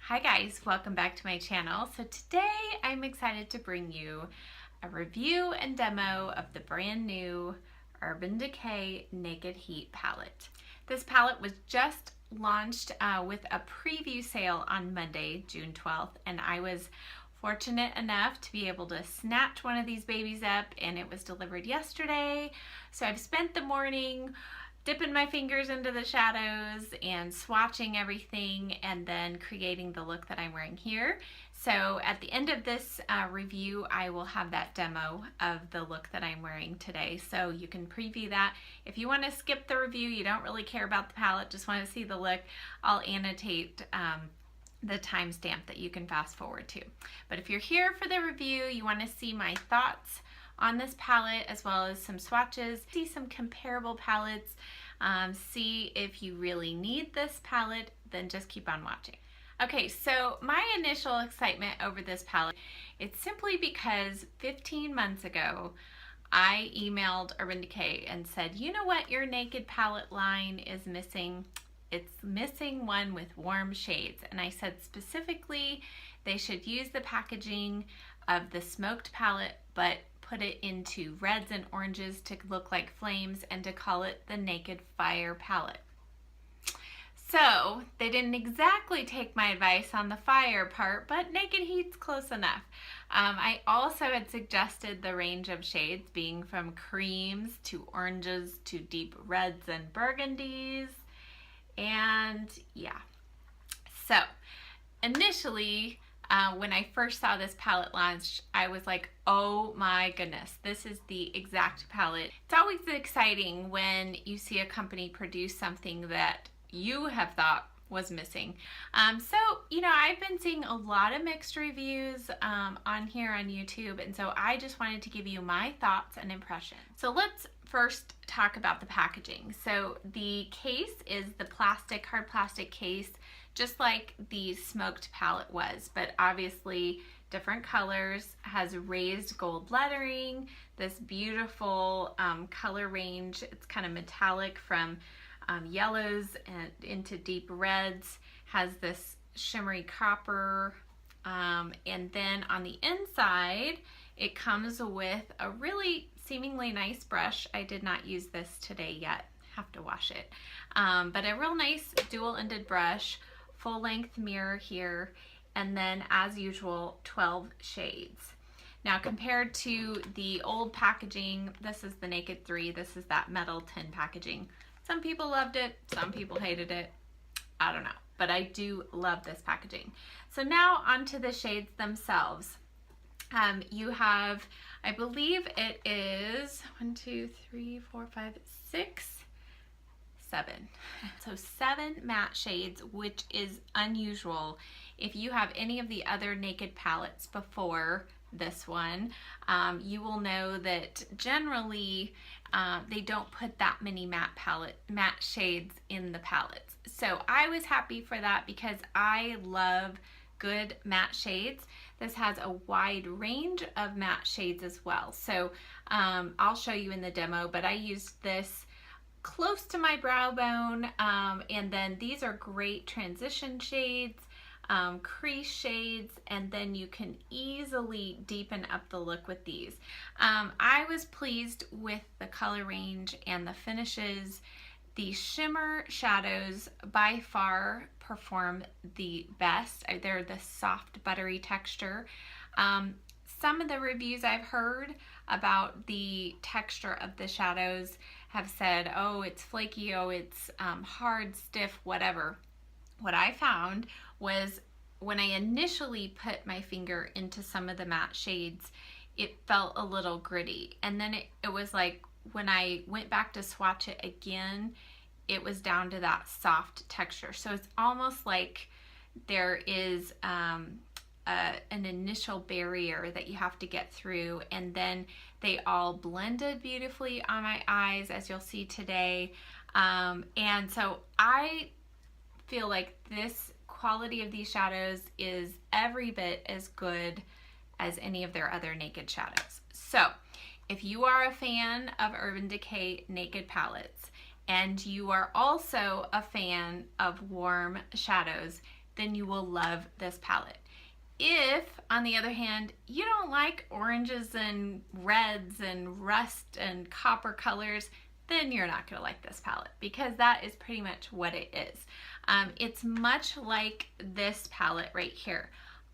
Hi guys, welcome back to my channel. So today I'm excited to bring you a review and demo of the brand new Urban Decay Naked Heat palette. This palette was just launched with a preview sale on Monday, June 12th, and I was fortunate enough to be able to snatch one of these babies up, and it was delivered yesterday. So I've spent the morning dipping my fingers into the shadows and swatching everything and then creating the look that I'm wearing here. So at the end of this review, I will have that demo of the look that I'm wearing today. So you can preview that. If you want to skip the review, you don't really care about the palette, just want to see the look, I'll annotate the timestamp that you can fast forward to. But if you're here for the review, you want to see my thoughts on this palette as well as some swatches, see some comparable palettes, see if you really need this palette, then just keep on watching. Okay, so my initial excitement over this palette, it's simply because 15 months ago I emailed Urban Decay and said, you know what your naked palette line is missing? It's missing one with warm shades. And I said specifically they should use the packaging of the smoked palette, but put it into reds and oranges to look like flames and to call it the Naked Fire palette. So they didn't exactly take my advice on the fire part, but Naked Heat's close enough. I also had suggested the range of shades being from creams to oranges to deep reds and burgundies. And yeah, so initially when I first saw this palette launch, I was like, oh my goodness, this is the exact palette. It's always exciting when you see a company produce something that you have thought was missing. So, you know, I've been seeing a lot of mixed reviews on here on YouTube, and so I just wanted to give you my thoughts and impressions. So let's first talk about the packaging. So the case is the plastic, hard plastic case, just like the smoked palette was, but obviously different colors, has raised gold lettering, this beautiful color range. It's kind of metallic from yellows and into deep reds, has this shimmery copper, and then on the inside it comes with a really seemingly nice brush. I did not use this today yet, have to wash it, but a real nice dual-ended brush, full-length mirror here, and then as usual 12 shades. Now compared to the old packaging, this is the Naked 3, this is that metal tin packaging. Some people loved it, some people hated it, I don't know, but I do love this packaging. So now onto the shades themselves. You have, I believe it is 1, 2, 3, 4, 5, 6, 7. So 7 matte shades, which is unusual. If you have any of the other Naked palettes before this one, you will know that generally they don't put that many matte shades in the palettes. So I was happy for that because I love good matte shades. This has a wide range of matte shades as well. So I'll show you in the demo, but I used this close to my brow bone, and then these are great transition shades, crease shades, and then you can easily deepen up the look with these. I was pleased with the color range and the finishes. The shimmer shadows by far perform the best. They're the soft buttery texture. Some of the reviews I've heard about the texture of the shadows have said, oh, it's flaky, oh, it's hard, stiff, whatever. What I found was when I initially put my finger into some of the matte shades, it felt a little gritty. And then it was like when I went back to swatch it again, it was down to that soft texture. So it's almost like there is an initial barrier that you have to get through, and then they all blended beautifully on my eyes, as you'll see today. And so I feel like this quality of these shadows is every bit as good as any of their other Naked shadows. So if you are a fan of Urban Decay Naked palettes and you are also a fan of warm shadows, then you will love this palette. If, on the other hand, you don't like oranges and reds and rust and copper colors, then you're not going to like this palette, because that is pretty much what it is. It's much like this palette right here.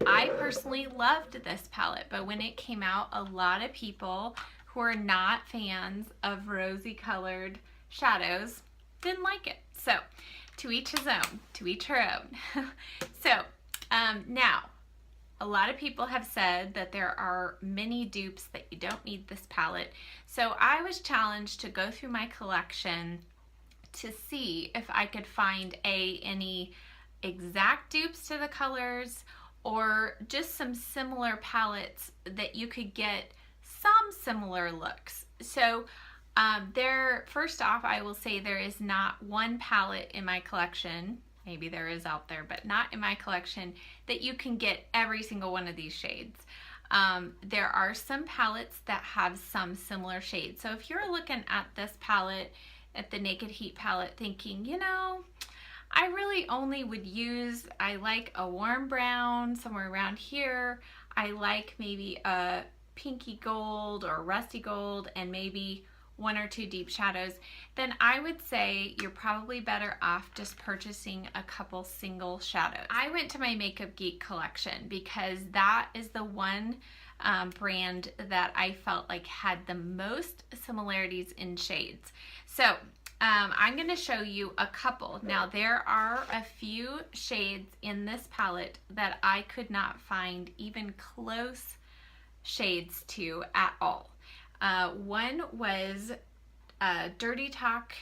I personally loved this palette, but when it came out, a lot of people who are not fans of rosy colored shadows didn't like it. So to each his own, to each her own. So now, a lot of people have said that there are many dupes that you don't need this palette. So I was challenged to go through my collection to see if I could find any exact dupes to the colors, or just some similar palettes that you could get some similar looks. So first off, I will say there is not one palette in my collection, maybe there is out there, but not in my collection, that you can get every single one of these shades. There are some palettes that have some similar shades. So if you're looking at this palette, at the Naked Heat palette, thinking, you know, I really only would use, I like a warm brown somewhere around here, I like maybe a pinky gold or rusty gold, and maybe one or two deep shadows, then I would say you're probably better off just purchasing a couple single shadows. I went to my Makeup Geek collection because that is the one brand that I felt like had the most similarities in shades. So I'm going to show you a couple. Now there are a few shades in this palette that I could not find even close shades to at all. One was Dirty Talk,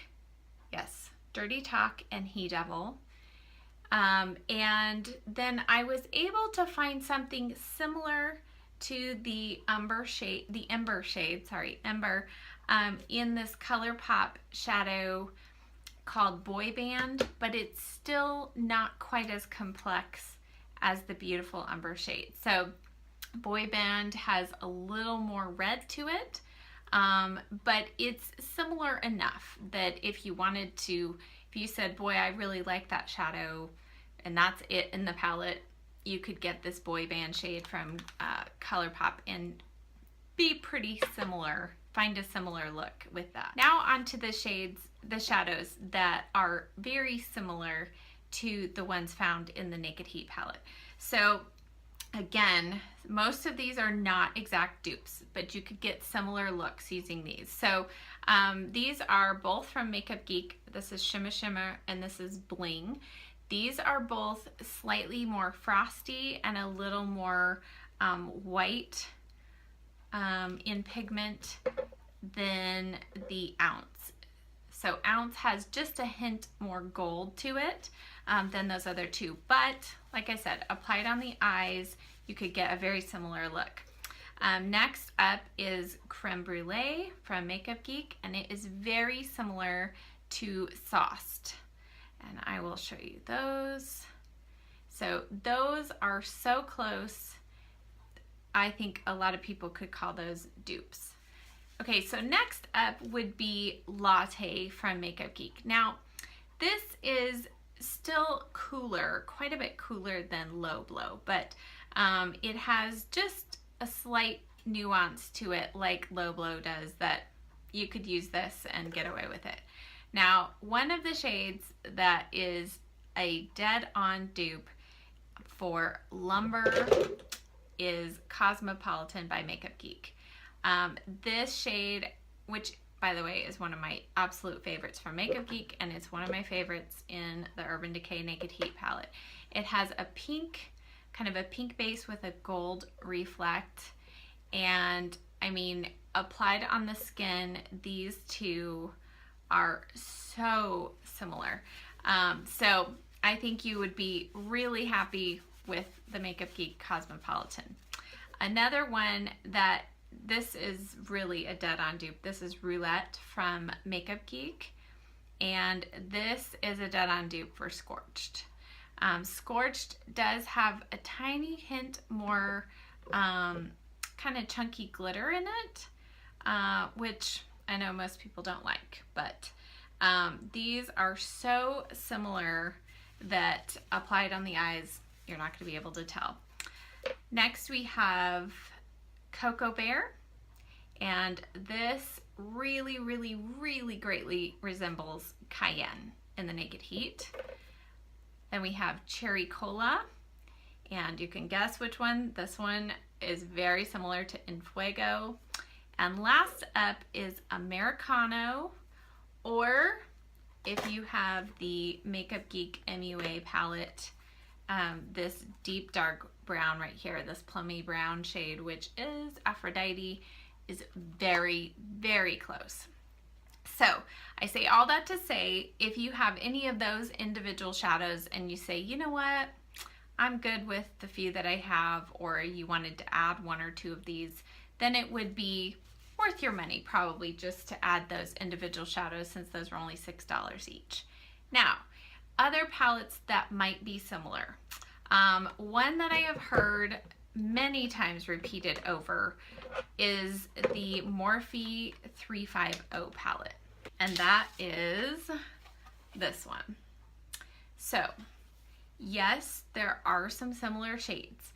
yes, Dirty Talk and He Devil. And then I was able to find something similar to the Ember shade, in this ColourPop shadow called Boy Band, but it's still not quite as complex as the beautiful Ember shade. So Boy Band has a little more red to it, but it's similar enough that if you wanted to, if you said, boy, I really like that shadow and that's it in the palette, you could get this Boy Band shade from ColourPop and be pretty similar, find a similar look with that. Now onto the shades, the shadows that are very similar to the ones found in the Naked Heat palette. So again, most of these are not exact dupes, but you could get similar looks using these. So these are both from Makeup Geek. This is Shimmer Shimmer and this is Bling. These are both slightly more frosty and a little more white in pigment than the Ounce. So Ounce has just a hint more gold to it than those other two. But like I said, applied on the eyes, you could get a very similar look. Next up is Creme Brulee from Makeup Geek, and it is very similar to Sauced. And I will show you those. So those are so close, I think a lot of people could call those dupes. Okay, so next up would be Latte from Makeup Geek. Now, this is still cooler, quite a bit cooler than Low Blow, but it has just a slight nuance to it like Low Blow does, that you could use this and get away with it. Now, one of the shades that is a dead-on dupe for Lumber is Cosmopolitan by Makeup Geek. This shade, which by the way is one of my absolute favorites from Makeup Geek, and it's one of my favorites in the Urban Decay Naked Heat palette. It has a pink, kind of a pink base with a gold reflect, and I mean, applied on the skin, these two are so similar. So I think you would be really happy with the Makeup Geek Cosmopolitan. Another one that this is really a dead-on dupe. This is Roulette from Makeup Geek, and this is a dead-on dupe for Scorched. Scorched does have a tiny hint more kind of chunky glitter in it, which I know most people don't like, but these are so similar that applied on the eyes, you're not going to be able to tell. Next we have Cocoa Bear, and this really, really, really greatly resembles Cayenne in the Naked Heat. Then we have Cherry Cola, and you can guess which one. This one is very similar to Enfuego. And last up is Americano, or if you have the Makeup Geek MUA palette, this deep dark brown right here, this plummy brown shade, which is Aphrodite, is very, very close. So I say all that to say, if you have any of those individual shadows and you say, you know what, I'm good with the few that I have, or you wanted to add one or two of these, then it would be worth your money probably just to add those individual shadows, since those are only $6 each. Now, other palettes that might be similar. One that I have heard many times repeated over is the Morphe 350 palette, and that is this one. So yes, there are some similar shades,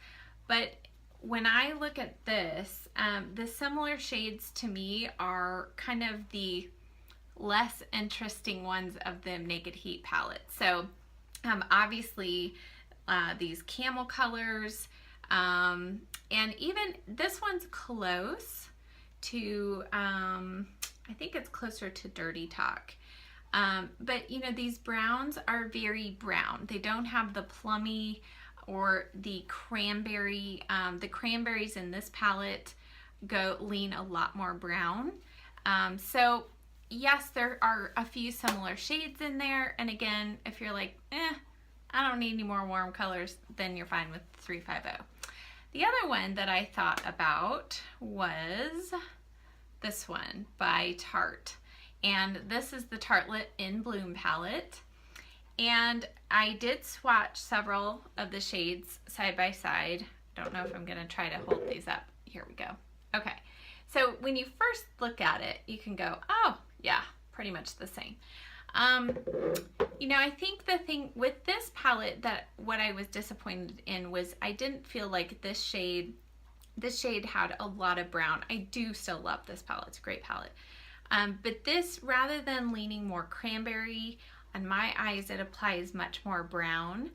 but when I look at this, the similar shades to me are kind of the less interesting ones of the Naked Heat palette. So obviously these camel colors, and even this one's close to, I think it's closer to Dirty Talk. But you know, these browns are very brown. They don't have the plummy or the cranberry. The cranberries in this palette lean a lot more brown. So yes, there are a few similar shades in there. And again, if you're like, I don't need any more warm colors, then you're fine with 350. The other one that I thought about was this one by Tarte. And this is the Tartelette in Bloom palette. And I did swatch several of the shades side by side. I don't know if I'm gonna try to hold these up. Here we go. Okay, so when you first look at it, you can go, oh yeah, pretty much the same. You know, I think the thing with this palette that what I was disappointed in was I didn't feel like this shade had a lot of brown. I do still love this palette, it's a great palette. But this, rather than leaning more cranberry, on my eyes it applies much more brown,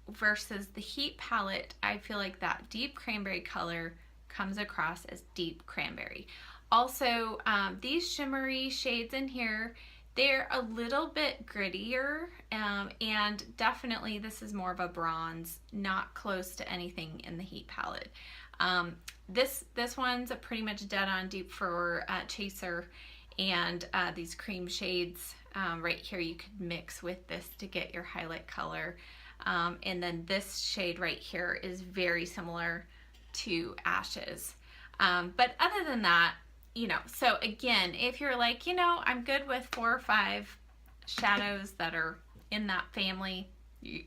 versus the Heat palette, I feel like that deep cranberry color comes across as deep cranberry. Also, these shimmery shades in here, they're a little bit grittier, and definitely this is more of a bronze, not close to anything in the Heat palette. This one's a pretty much dead on dupe for Chaser, and these cream shades right here you could mix with this to get your highlight color. And then this shade right here is very similar to Ashes. But other than that, you know, so again, if you're like, you know, I'm good with 4 or 5 shadows that are in that family,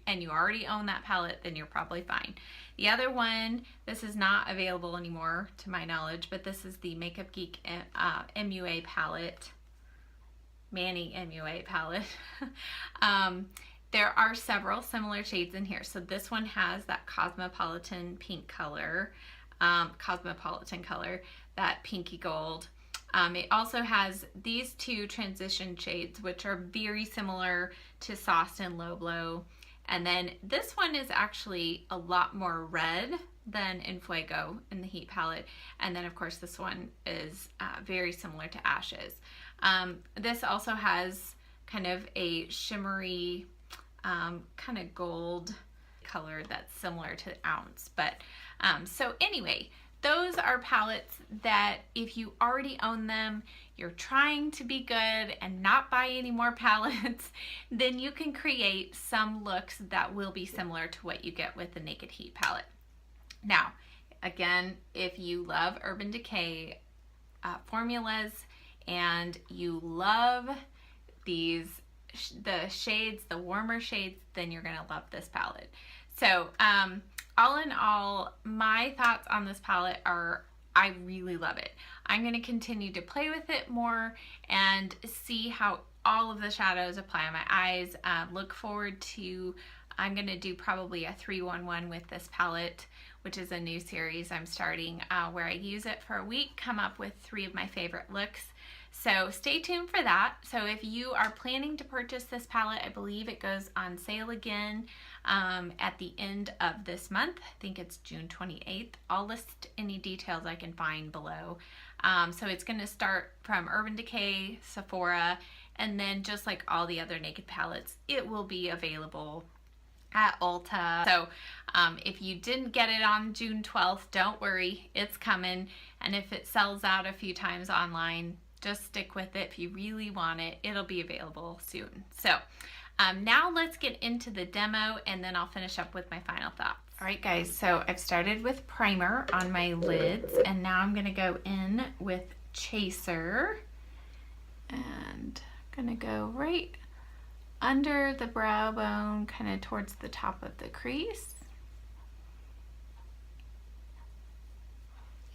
and you already own that palette, then you're probably fine. The other one, this is not available anymore to my knowledge, but this is the Makeup Geek MUA palette, Manny MUA palette. There are several similar shades in here. So this one has that Cosmopolitan pink color, Cosmopolitan color, that pinky gold. It also has these two transition shades, which are very similar to Sauced and Low Blow. And then this one is actually a lot more red than Enfuego in the Heat palette. And then of course this one is very similar to Ashes. This also has kind of a shimmery, kind of gold color that's similar to Ounce. But so anyway, those are palettes that if you already own them, you're trying to be good and not buy any more palettes, then you can create some looks that will be similar to what you get with the Naked Heat palette. Now, again, if you love Urban Decay formulas and you love the shades, the warmer shades, then you're gonna love this palette. So all in all, my thoughts on this palette are, I really love it. I'm going to continue to play with it more and see how all of the shadows, apply on my eyes. Look forward to, I'm going to do probably a 3-1-1 with this palette, which is a new series I'm starting where I use it for a week, come up with 3 of my favorite looks. So stay tuned for that. So if you are planning to purchase this palette, I believe it goes on sale again at the end of this month. I think it's June 28th. I'll list any details I can find below. So it's going to start from Urban Decay, Sephora, and then just like all the other Naked palettes, it will be available at Ulta. So if you didn't get it on June 12th, don't worry, it's coming. And if it sells out a few times online, just stick with it. If you really want it, it'll be available soon. So now let's get into the demo, and then I'll finish up with my final thoughts. All right, guys, so I've started with primer on my lids, and now I'm gonna go in with chaser, and I'm gonna go right under the brow bone, kind of towards the top of the crease.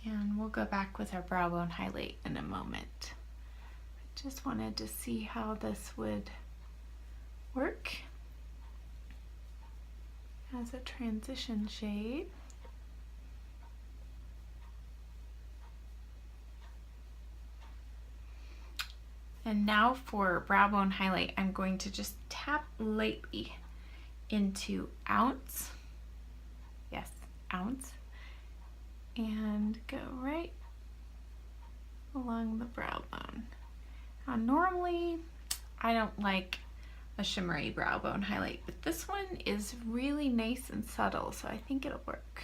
And we'll go back with our brow bone highlight in a moment. I just wanted to see how this would work as a transition shade. And now for brow bone highlight, I'm going to just tap lightly into ounce. Yes, ounce. And go right along the brow bone. Now normally I don't like a shimmery brow bone highlight, but this one is really nice and subtle, so I think it'll work.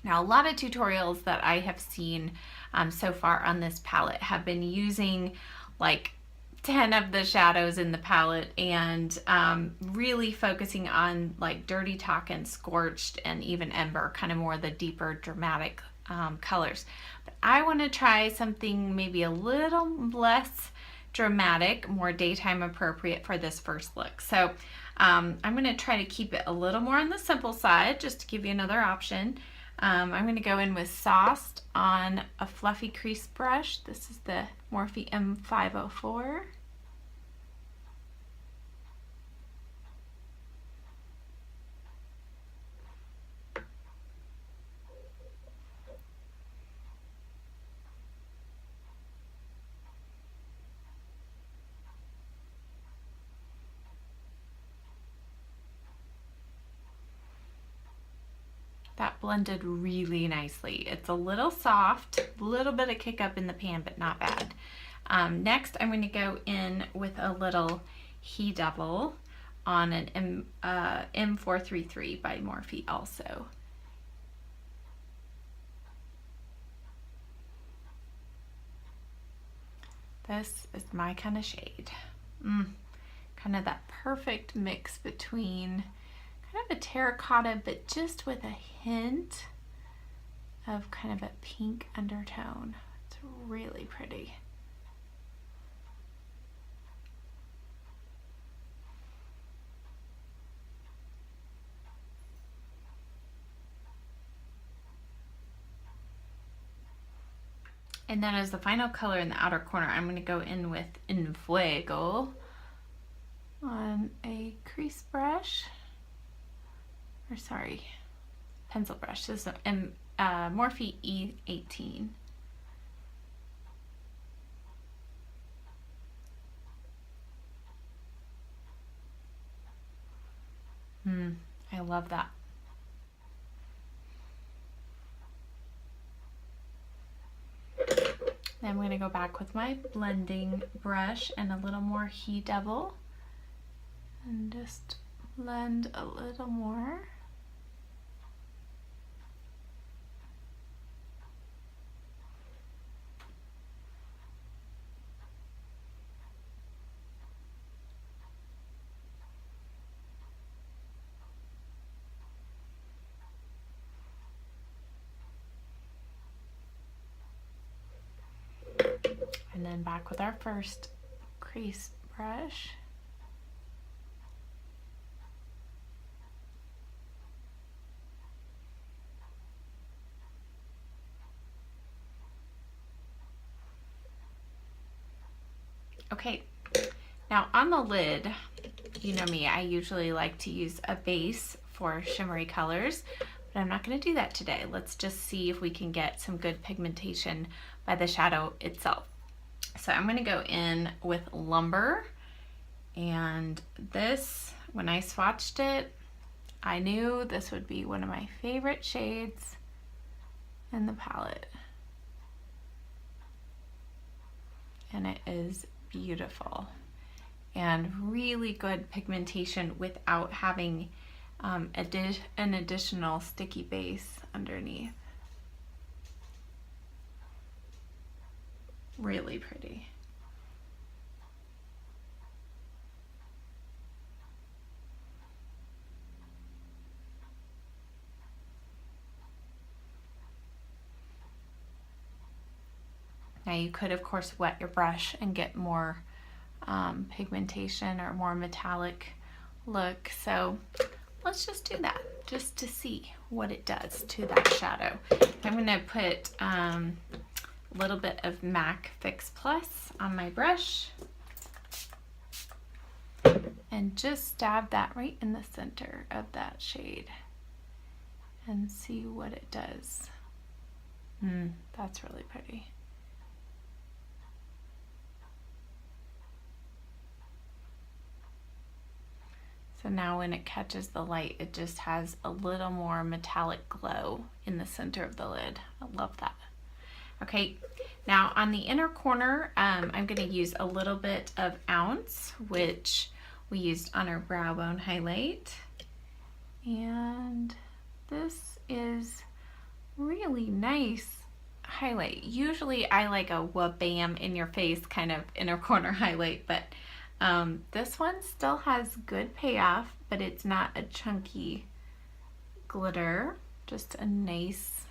Now, a lot of tutorials that I have seen so far on this palette have been using like 10 of the shadows in the palette and really focusing on like Dirty Talk and Scorched and even Ember, kind of more the deeper dramatic colors. But I want to try something maybe a little less dramatic, more daytime appropriate for this first look. So I'm going to try to keep it a little more on the simple side, just to give you another option. I'm going to go in with Sauced on a fluffy crease brush. This is the Morphe M504. That blended really nicely. It's a little soft, a little bit of kick up in the pan, but not bad. Next, I'm going to go in with a little He Devil on an M433 by Morphe also. This is my kind of shade. Kind of that perfect mix between kind of a terracotta, but just with a hint of kind of a pink undertone. It's really pretty. And then as the final color in the outer corner, I'm going to go in with En Fuego on a crease brush. Or sorry, pencil brush. This is a Morphe E18. I love that. Then I'm going to go back with my blending brush and a little more He Devil and just blend a little more. And then back with our first crease brush. Okay, now on the lid, you know me, I usually like to use a base for shimmery colors, but I'm not going to do that today. Let's just see if we can get some good pigmentation by the shadow itself. So I'm going to go in with Lumber, and this, when I swatched it, I knew this would be one of my favorite shades in the palette. And it is beautiful and really good pigmentation without having an additional sticky base underneath. Really pretty. Now you could, of course, wet your brush and get more pigmentation or more metallic look. So let's just do that just to see what it does to that shadow. I'm going to put a little bit of MAC Fix Plus on my brush and just dab that right in the center of that shade and see what it does. That's really pretty. So now when it catches the light, it just has a little more metallic glow in the center of the lid. I love that. Okay, now on the inner corner, I'm going to use a little bit of Ounce, which we used on our brow bone highlight. And this is really nice highlight. Usually I like a wha-bam in your face kind of inner corner highlight, but this one still has good payoff, but it's not a chunky glitter, just a nice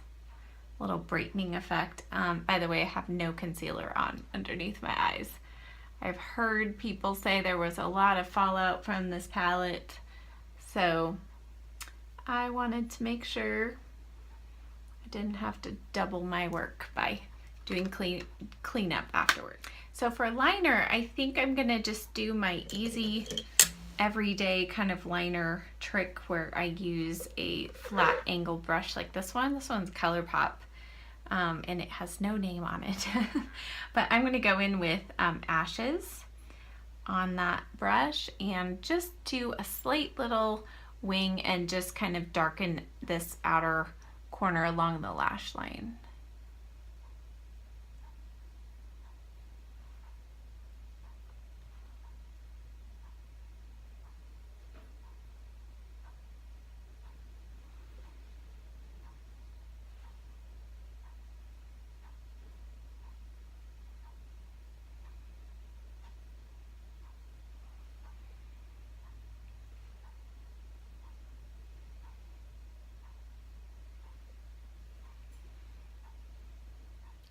little brightening effect. By the way, I have no concealer on underneath my eyes. I've heard people say there was a lot of fallout from this palette, so I wanted to make sure I didn't have to double my work by doing cleanup afterward. So for liner, I think I'm gonna just do my easy everyday kind of liner trick where I use a flat angle brush like this one. This one's ColourPop, and it has no name on it. But I'm gonna go in with Ashes on that brush and just do a slight little wing and just kind of darken this outer corner along the lash line.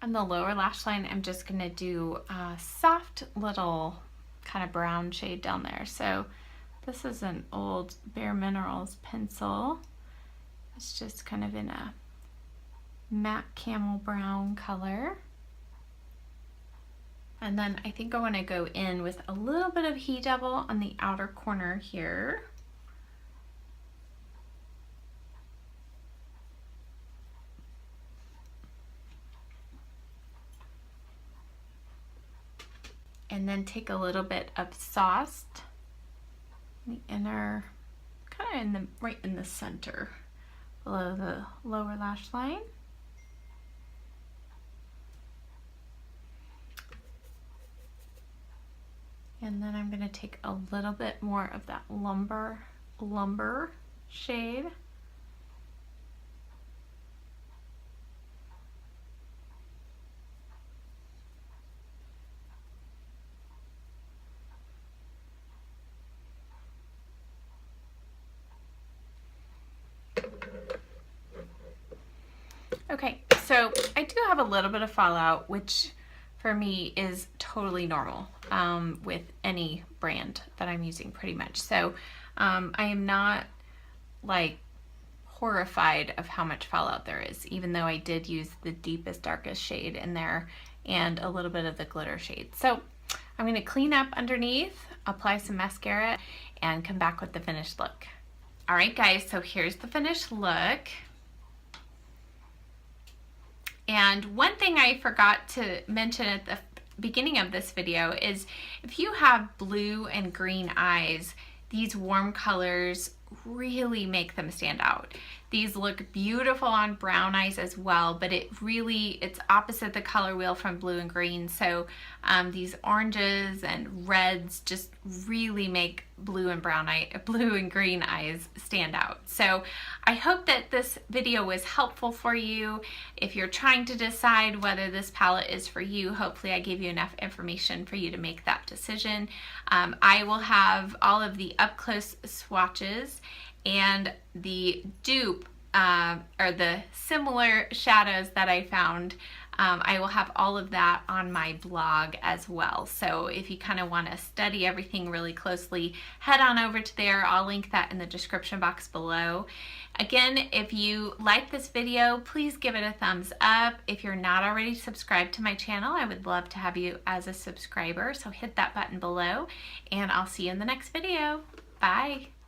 On the lower lash line, I'm just gonna do a soft little kind of brown shade down there. So this is an old bareMinerals pencil. It's just kind of in a matte camel brown color. And then I think I wanna go in with a little bit of Heat Devil on the outer corner here. And then take a little bit of Sauced, the inner, kind of right in the center, below the lower lash line. And then I'm going to take a little bit more of that lumber shade. Okay, so I do have a little bit of fallout, which for me is totally normal with any brand that I'm using pretty much. So I am not like horrified of how much fallout there is, even though I did use the deepest, darkest shade in there and a little bit of the glitter shade. So I'm going to clean up underneath, apply some mascara, and come back with the finished look. All right, guys, so here's the finished look. And one thing I forgot to mention at the beginning of this video is if you have blue and green eyes, these warm colors really make them stand out. These look beautiful on brown eyes as well, but it's opposite the color wheel from blue and green. So these oranges and reds just really make blue and green eyes stand out. So I hope that this video was helpful for you. If you're trying to decide whether this palette is for you, hopefully I gave you enough information for you to make that decision. I will have all of the up close swatches and the dupe or the similar shadows that I found. I will have all of that on my blog as well. So if you kind of want to study everything really closely, head on over to there. I'll link that in the description box below. Again, if you like this video, please give it a thumbs up. If you're not already subscribed to my channel, I would love to have you as a subscriber. So hit that button below, and I'll see you in the next video. Bye.